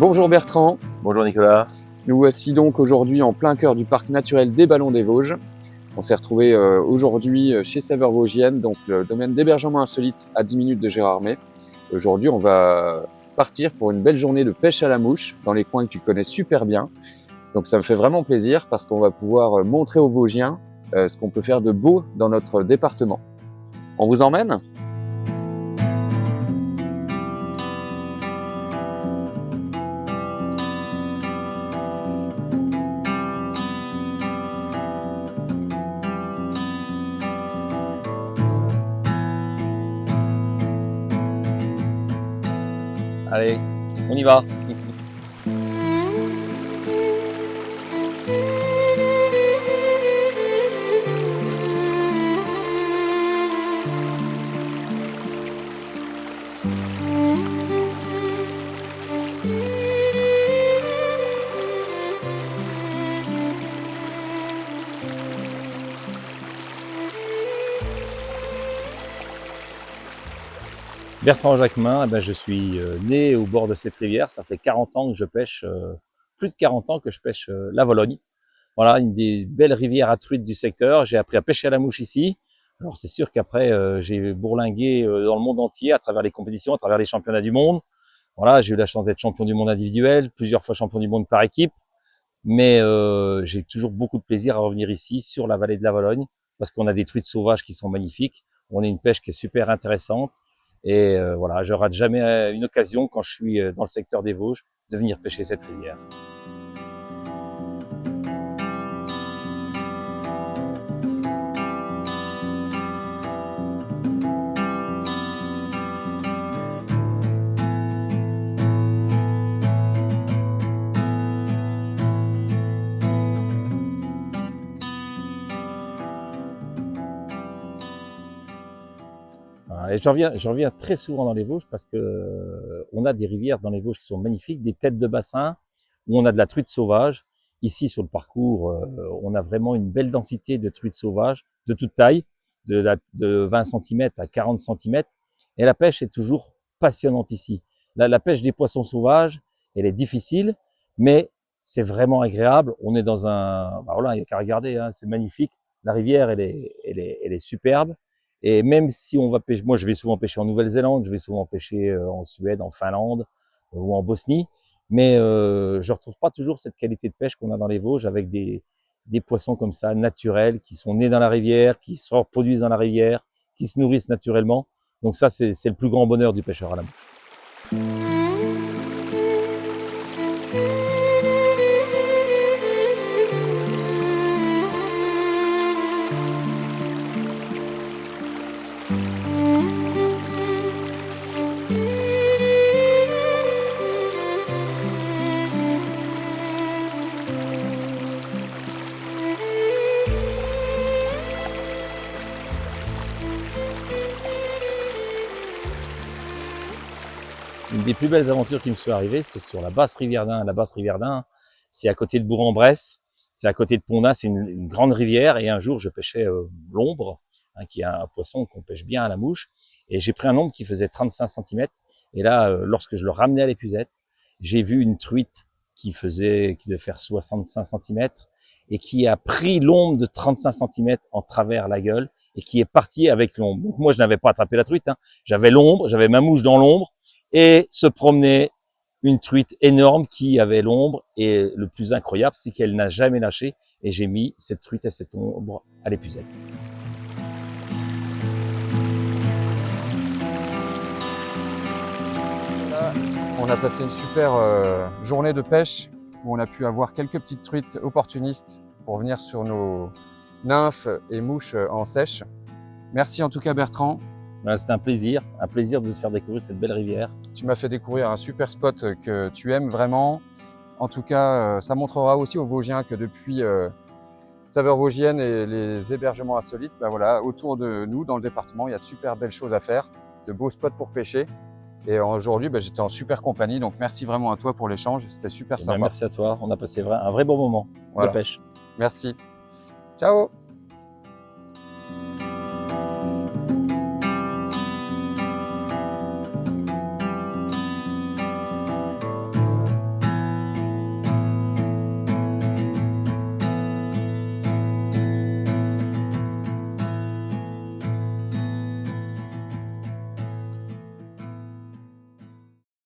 Bonjour Bertrand, Bonjour Nicolas. nous voici donc aujourd'hui en plein cœur du parc naturel des Ballons des Vosges. On s'est retrouvé aujourd'hui chez Saveurs Vosgiennes, donc le domaine d'hébergement insolite à 10 minutes de Gérardmer. Aujourd'hui on va partir pour une belle journée de pêche à la mouche dans les coins que tu connais super bien. Donc ça me fait vraiment plaisir parce qu'on va pouvoir montrer aux Vosgiens ce qu'on peut faire de beau dans notre département. On vous emmène ? Allez, on y va. Bertrand Jacquemin, je suis né au bord de cette rivière. Ça fait 40 ans que je pêche, plus de 40 ans que je pêche la Vologne. Voilà, une des belles rivières à truites du secteur. J'ai appris à pêcher à la mouche ici. Alors c'est sûr qu'après, j'ai bourlingué dans le monde entier à travers les compétitions, à travers les championnats du monde. Voilà, j'ai eu la chance d'être champion du monde individuel, plusieurs fois champion du monde par équipe. Mais j'ai toujours beaucoup de plaisir à revenir ici, sur la vallée de la Vologne, parce qu'on a des truites sauvages qui sont magnifiques. On a une pêche qui est super intéressante. Et voilà, je rate jamais une occasion quand je suis dans le secteur des Vosges de venir pêcher cette rivière. Voilà, et je reviens très souvent dans les Vosges parce que on a des rivières dans les Vosges qui sont magnifiques, des têtes de bassin où on a de la truite sauvage. Ici, sur le parcours, on a vraiment une belle densité de truites sauvages de toute taille, de 20 cm à 40 cm. Et la pêche est toujours passionnante ici. La pêche des poissons sauvages, elle est difficile, mais c'est vraiment agréable. On est dans voilà, il n'y a qu'à regarder, hein, c'est magnifique. La rivière, elle est superbe. Et même si on va pêcher, moi je vais souvent pêcher en Nouvelle-Zélande, je vais souvent pêcher en Suède, en Finlande ou en Bosnie, mais je retrouve pas toujours cette qualité de pêche qu'on a dans les Vosges avec des poissons comme ça, naturels, qui sont nés dans la rivière, qui se reproduisent dans la rivière, qui se nourrissent naturellement. Donc ça, c'est le plus grand bonheur du pêcheur à la mouche. Une des plus belles aventures qui me sont arrivées, c'est sur la basse rivière d'Ain. La basse rivière d'Ain, c'est à côté de Bourg-en-Bresse, c'est à côté de Pont-d'Ain, c'est une grande rivière. Et un jour, je pêchais l'ombre, hein, qui est un poisson qu'on pêche bien à la mouche. Et j'ai pris un ombre qui faisait 35 cm. Et là, lorsque je le ramenais à l'épuisette, j'ai vu une truite qui devait faire 65 cm et qui a pris l'ombre de 35 cm en travers la gueule et qui est parti avec l'ombre. Donc moi, je n'avais pas attrapé la truite, hein. J'avais l'ombre, j'avais ma mouche dans l'ombre et se promenait une truite énorme qui avait l'ombre. Et le plus incroyable, c'est qu'elle n'a jamais lâché. Et j'ai mis cette truite et cette ombre à l'épuisette. On a passé une super journée de pêche où on a pu avoir quelques petites truites opportunistes pour venir sur nos nymphes et mouches en sèche. Merci en tout cas Bertrand. Voilà, c'était un plaisir de te faire découvrir cette belle rivière. Tu m'as fait découvrir un super spot que tu aimes vraiment. En tout cas, ça montrera aussi aux Vosgiens que depuis Saveurs Vosgiennes et les hébergements insolites, voilà, autour de nous, dans le département, il y a de super belles choses à faire, de beaux spots pour pêcher. Et aujourd'hui, j'étais en super compagnie, donc merci vraiment à toi pour l'échange, c'était super sympa. Merci à toi, on a passé un vrai bon moment de pêche. Merci. Ciao.